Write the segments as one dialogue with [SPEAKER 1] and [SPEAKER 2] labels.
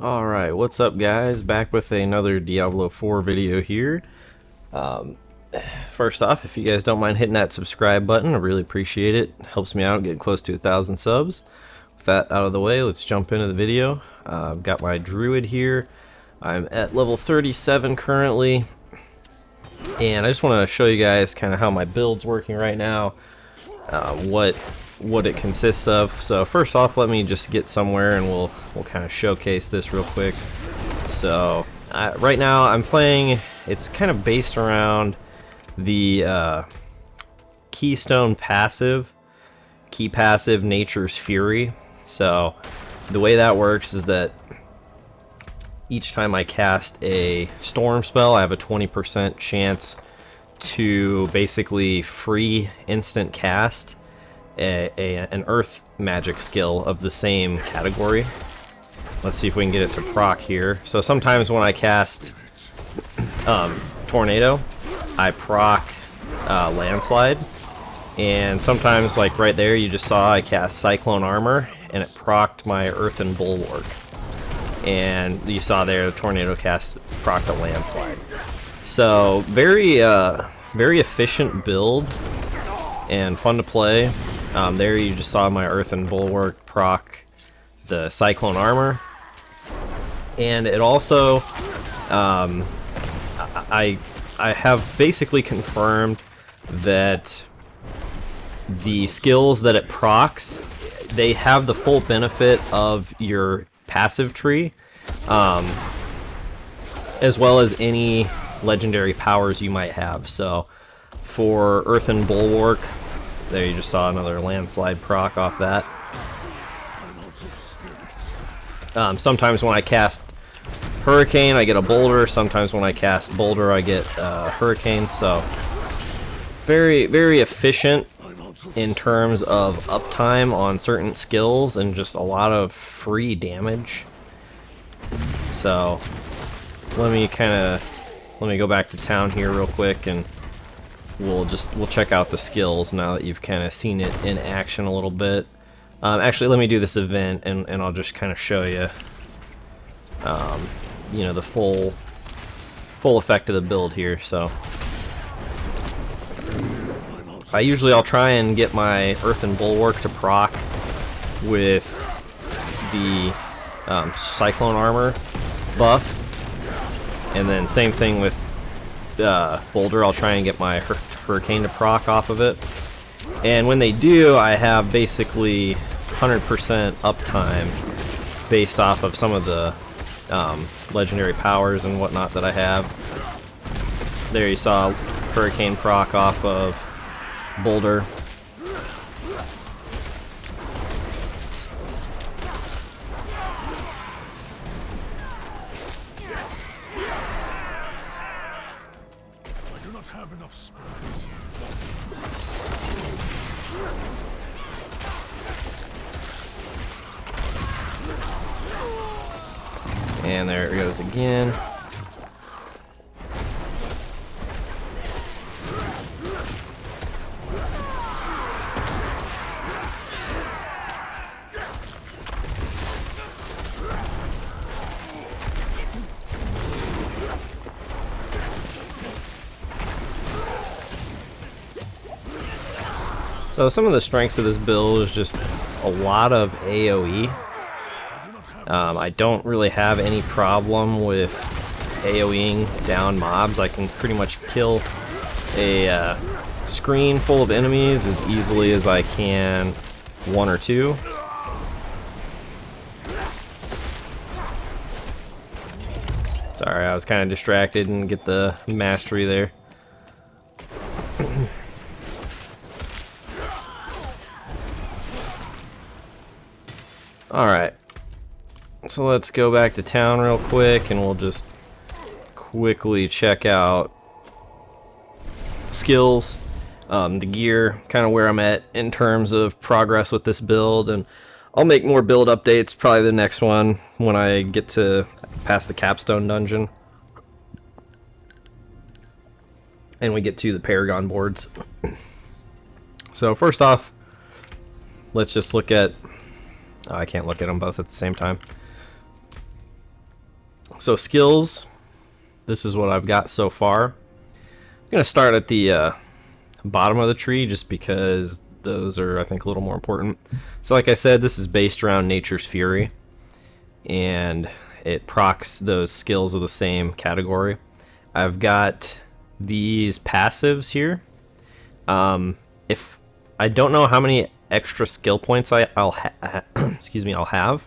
[SPEAKER 1] Alright, what's up guys? Back with another Diablo 4 video here. Um, First off, if you guys don't mind hitting that subscribe button, I really appreciate it. Helps me out getting close to 1,000 subs. With that out of the way, let's jump into the video. I've got my Druid here. I'm at level 37 currently. And I just want to show you guys kind of how my build's working right now. What it consists of. So first off, let me just get somewhere and we'll kind of showcase this real quick. So right now I'm playing, it's kind of based around the Keystone passive, Key passive, Nature's Fury. So the way that works is that each time I cast a storm spell, I have a 20% chance to basically free instant cast an earth magic skill of the same category. Let's see if we can get it to proc here. So sometimes when I cast Tornado, I proc Landslide, and sometimes, like right there, you just saw I cast Cyclone Armor, and it procced my Earthen Bulwark. And you saw there the Tornado cast procced a Landslide. So very efficient build and fun to play. There you just saw my Earthen Bulwark proc the Cyclone Armor, and it also I have basically confirmed that the skills that it procs, they have the full benefit of your passive tree, as well as any legendary powers you might have. So for Earthen Bulwark, there you just saw another Landslide proc off that. Sometimes when I cast Hurricane, I get a Boulder. Sometimes when I cast Boulder, I get Hurricane. So very efficient in terms of uptime on certain skills and just a lot of free damage. So let me go back to town here real quick, and we'll check out the skills now that you've kind of seen it in action a little bit. Actually, let me do this event, and I'll just kind of show you, you know, the full effect of the build here. So I'll try and get my Earthen Bulwark to proc with the Cyclone Armor buff, and then same thing with Boulder. I'll try and get my Hurricane to proc off of it. And when they do, I have basically 100% uptime based off of some of the legendary powers and whatnot that I have. There you saw Hurricane proc off of Boulder.
[SPEAKER 2] I do not have enough spirits.
[SPEAKER 1] And there it goes again. So some of the strengths of this build is just a lot of AoE. I don't really have any problem with AoEing down mobs. I can pretty much kill a screen full of enemies as easily as I can one or two. Sorry, I was kind of distracted and get the mastery there. Alright. So let's go back to town real quick, and we'll just quickly check out skills, the gear, kind of where I'm at in terms of progress with this build, and I'll make more build updates, probably the next one when I get to past the capstone dungeon and we get to the Paragon boards. So first off, let's just look at, oh, I can't look at them both at the same time. So skills, this is what I've got so far. I'm going to start at the bottom of the tree just because those are, I think, a little more important. So like I said, this is based around Nature's Fury, and it procs those skills of the same category. I've got these passives here. If I don't know how many extra skill points I'll excuse me, I'll have.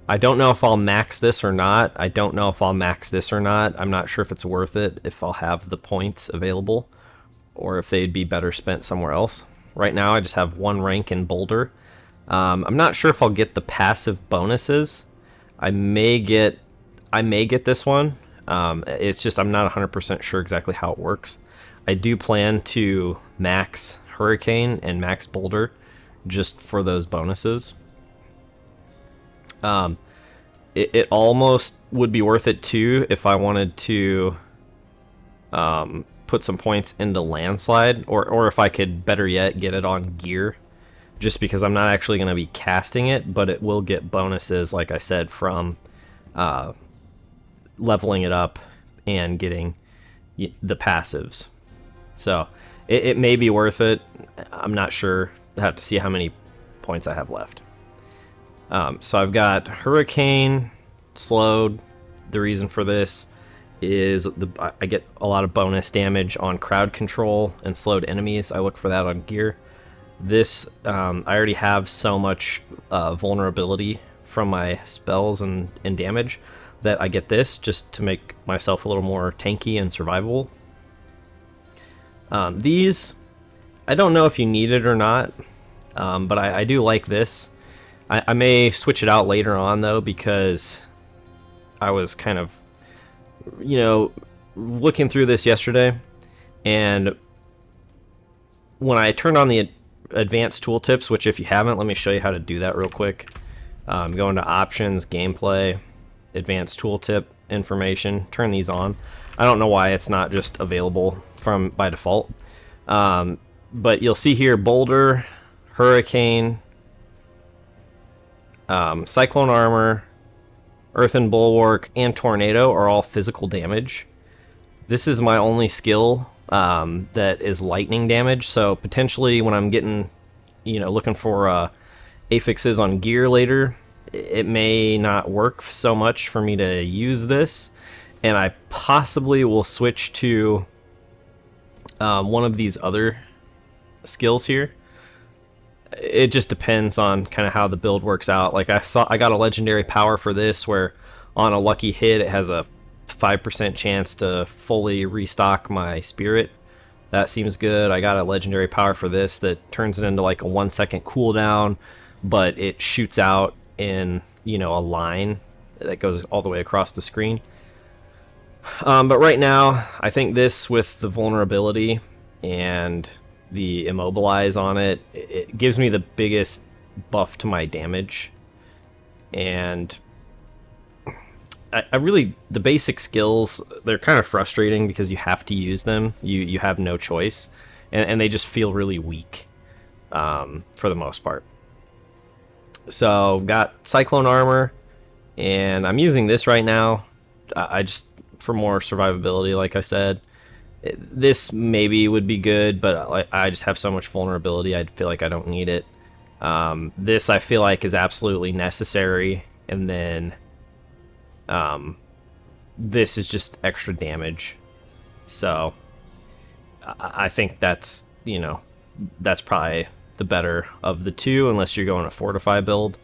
[SPEAKER 1] I don't know if I'll max this or not. I'm not sure if it's worth it, if I'll have the points available, or if they'd be better spent somewhere else. Right now I just have 1 rank in Boulder. I'm not sure if I'll get the passive bonuses. I may get this one. It's just I'm not 100% sure exactly how it works. I do plan to max Hurricane and max Boulder just for those bonuses. It almost would be worth it too if I wanted to put some points into Landslide, or if I could, better yet, get it on Gear, just because I'm not actually going to be casting it, but it will get bonuses, like I said, from leveling it up and getting the passives. So it may be worth it. I'm not sure. I have to see how many points I have left. So I've got Hurricane slowed. The reason for this is I get a lot of bonus damage on crowd control and slowed enemies. I look for that on Gear. This, I already have so much vulnerability from my spells and damage that I get this just to make myself a little more tanky and survivable. These, I don't know if you need it or not, but I do like this. I may switch it out later on, though, because I was kind of, looking through this yesterday, and when I turned on the advanced tooltips, which if you haven't, let me show you how to do that real quick. Go into Options, Gameplay, Advanced Tooltip Information, turn these on. I don't know why it's not just available by default, but you'll see here Boulder, Hurricane, Cyclone Armor, Earthen Bulwark, and Tornado are all physical damage. This is my only skill that is lightning damage, so potentially when I'm getting, looking for affixes on Gear later, it may not work so much for me to use this, and I possibly will switch to one of these other skills here. It just depends on kind of how the build works out. Like I got a legendary power for this where on a lucky hit it has a 5% chance to fully restock my spirit. That seems good. I got a legendary power for this that turns it into like a 1-second cooldown, but it shoots out in, a line that goes all the way across the screen. But right now, I think this with the vulnerability and the immobilize on it, it gives me the biggest buff to my damage. And I really, the basic skills, they're kind of frustrating because you have to use them. You have no choice, and they just feel really weak for the most part. So got Cyclone Armor, and I'm using this right now. I just, for more survivability, like I said. This maybe would be good, but I just have so much vulnerability, I feel like I don't need it. This I feel like is absolutely necessary, and then this is just extra damage. So I think that's, that's probably the better of the two, unless you're going a Fortify build,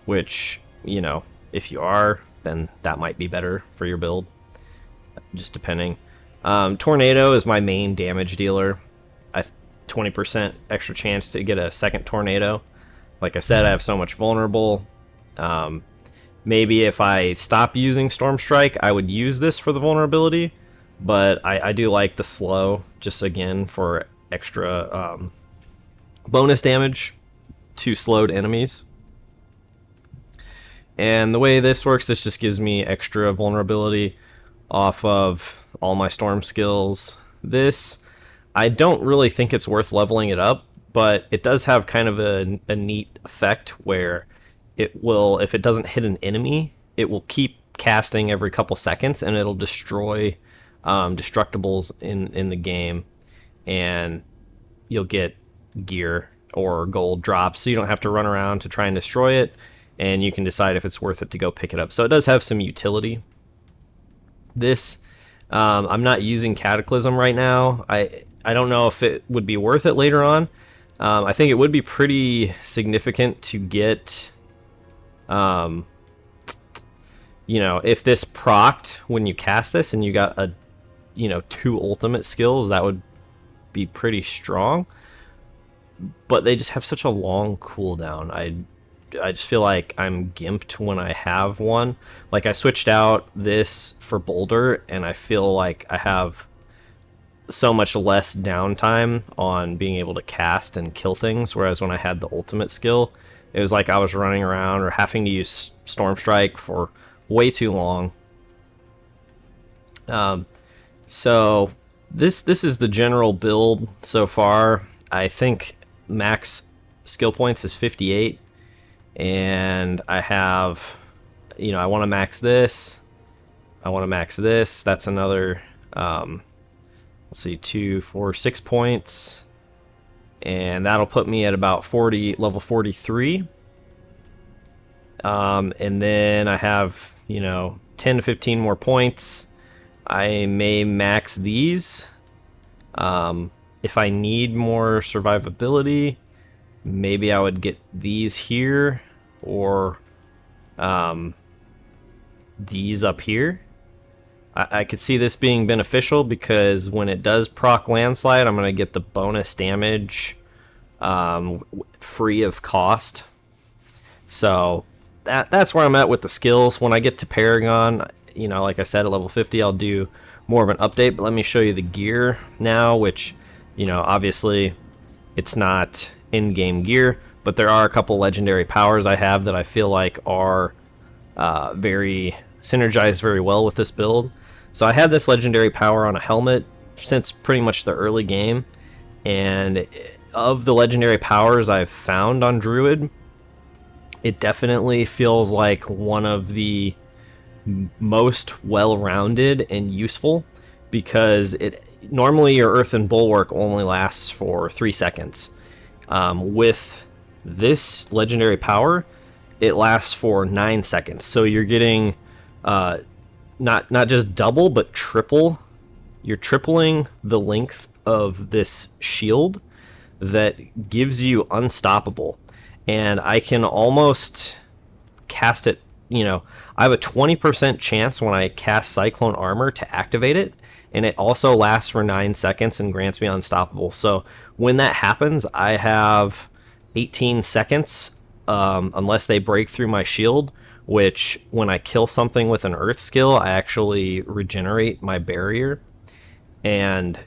[SPEAKER 1] which, if you are, then that might be better for your build, just depending. Tornado is my main damage dealer. I have 20% extra chance to get a second tornado. Like I said, I have so much vulnerable. Maybe if I stop using Storm Strike, I would use this for the vulnerability, but I do like the slow, just again for extra bonus damage to slowed enemies. And the way this works, this just gives me extra vulnerability off of all my storm skills. This, I don't really think it's worth leveling it up, but it does have kind of a neat effect where it will, if it doesn't hit an enemy, it will keep casting every couple seconds, and it'll destroy destructibles in the game, and you'll get gear or gold drops, so you don't have to run around to try and destroy it, and you can decide if it's worth it to go pick it up. So it does have some utility. This, I'm not using Cataclysm right now. I don't know if it would be worth it later on. I think it would be pretty significant to get, you know, if this procced when you cast this and you got a, you know, 2 ultimate skills, that would be pretty strong. But they just have such a long cooldown. I just feel like I'm gimped when I have one. Like, I switched out this for Boulder, and I feel like I have so much less downtime on being able to cast and kill things, whereas when I had the ultimate skill, it was like I was running around or having to use Storm Strike for way too long. So this is the general build so far. I think max skill points is 58, and I have, you know, I want to max this. I want to max this. That's another, let's see, 2, 4, 6 points, and that'll put me at about level 43. And then I have, you know, 10 to 15 more points. I may max these. If I need more survivability, maybe I would get these here, or these up here. I could see this being beneficial because when it does proc landslide, I'm going to get the bonus damage free of cost. So that's where I'm at with the skills. When I get to Paragon, you know, like I said, at level 50, I'll do more of an update. But let me show you the gear now, which, you know, obviously it's not in-game gear, but there are a couple legendary powers I have that I feel like are very synergized very well with this build. So I had this legendary power on a helmet since pretty much the early game, and of the legendary powers I've found on Druid, it definitely feels like one of the most well-rounded and useful, because it normally your Earthen Bulwark only lasts for 3 seconds. With this legendary power, it lasts for 9 seconds. So you're getting not just double, but triple. You're tripling the length of this shield that gives you unstoppable. And I can almost cast it, you know, I have a 20% chance when I cast Cyclone Armor to activate it, and it also lasts for 9 seconds and grants me unstoppable. So when that happens, I have 18 seconds, unless they break through my shield, which when I kill something with an earth skill, I actually regenerate my barrier. And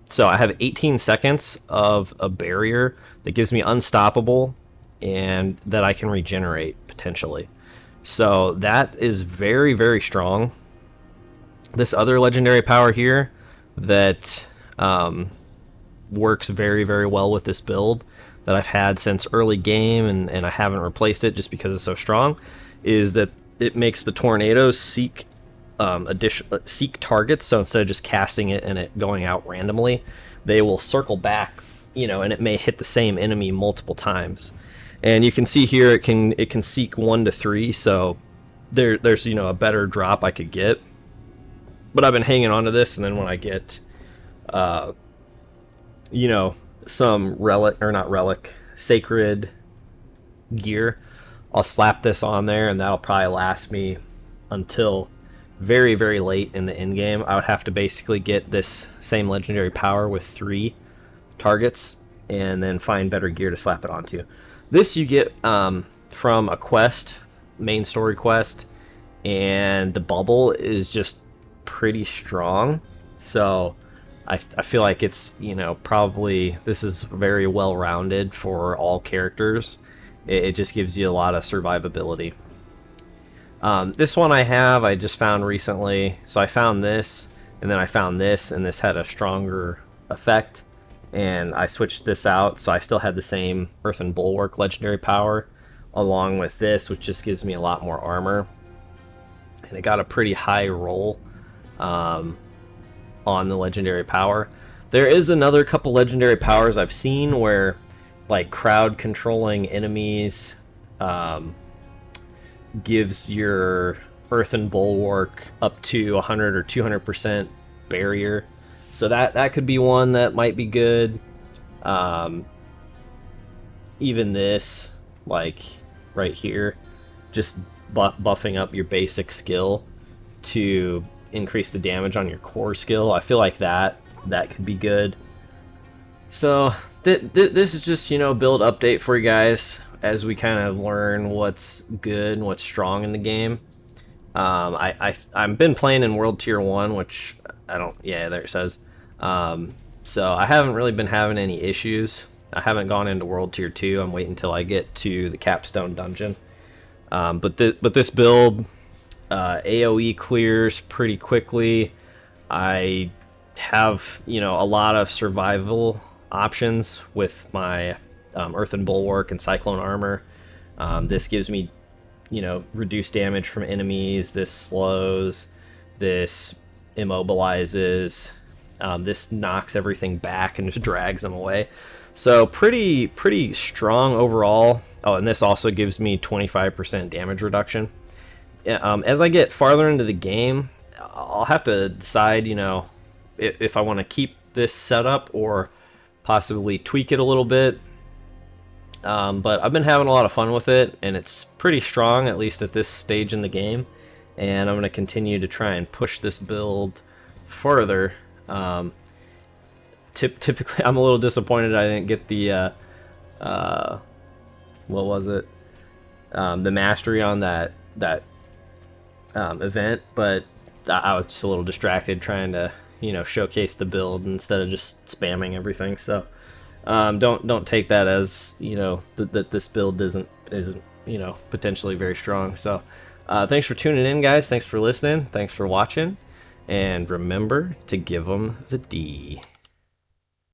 [SPEAKER 1] so I have 18 seconds of a barrier that gives me unstoppable and that I can regenerate potentially. So that is very, very strong. This other legendary power here that works very, very well with this build, that I've had since early game, and I haven't replaced it just because it's so strong, is that it makes the tornadoes seek seek targets. So instead of just casting it and it going out randomly, they will circle back, you know, and it may hit the same enemy multiple times. And you can see here it can seek 1 to 3, so there's, you know, a better drop I could get. But I've been hanging on to this, and then when I get you know, some sacred gear, I'll slap this on there, and that'll probably last me until very, very late in the end game. I would have to basically get this same legendary power with 3 targets and then find better gear to slap it onto. This you get from a quest, main story quest, and the bubble is just pretty strong. So I feel like it's, you know, probably this is very well rounded for all characters. It just gives you a lot of survivability. This one I just found recently. So I found this, and then I found this, and this had a stronger effect. and I switched this out, so I still had the same Earthen Bulwark legendary power along with this, which just gives me a lot more armor. And it got a pretty high roll on the legendary power. There is another couple legendary powers I've seen where, like, crowd controlling enemies gives your Earthen Bulwark up to 100 or 200% barrier. So that could be one that might be good. Even this, like right here, just buffing up your basic skill to increase the damage on your core skill. I feel like that could be good. So this is just, you know, build update for you guys as we kind of learn what's good and what's strong in the game. I've been playing in World Tier 1, which I don't, yeah, there it says. So I haven't really been having any issues. I haven't gone into World Tier 2. I'm waiting until I get to the Capstone Dungeon. But this build, AoE clears pretty quickly. I have, you know, a lot of survival options with my Earthen Bulwark and Cyclone Armor. This gives me, you know, reduced damage from enemies. This slows. This immobilizes. This knocks everything back and just drags them away. So pretty strong overall. Oh, and this also gives me 25% damage reduction. As I get farther into the game, I'll have to decide, you know, if I want to keep this setup or possibly tweak it a little bit. But I've been having a lot of fun with it, and it's pretty strong, at least at this stage in the game. And I'm going to continue to try and push this build further. Typically, I'm a little disappointed I didn't get the, what was it? The mastery on that event, but I was just a little distracted trying to, you know, showcase the build instead of just spamming everything. So don't take that as, you know, that this build isn't you know, potentially very strong. So thanks for tuning in, guys. Thanks for listening. Thanks for watching, and remember to give them the D.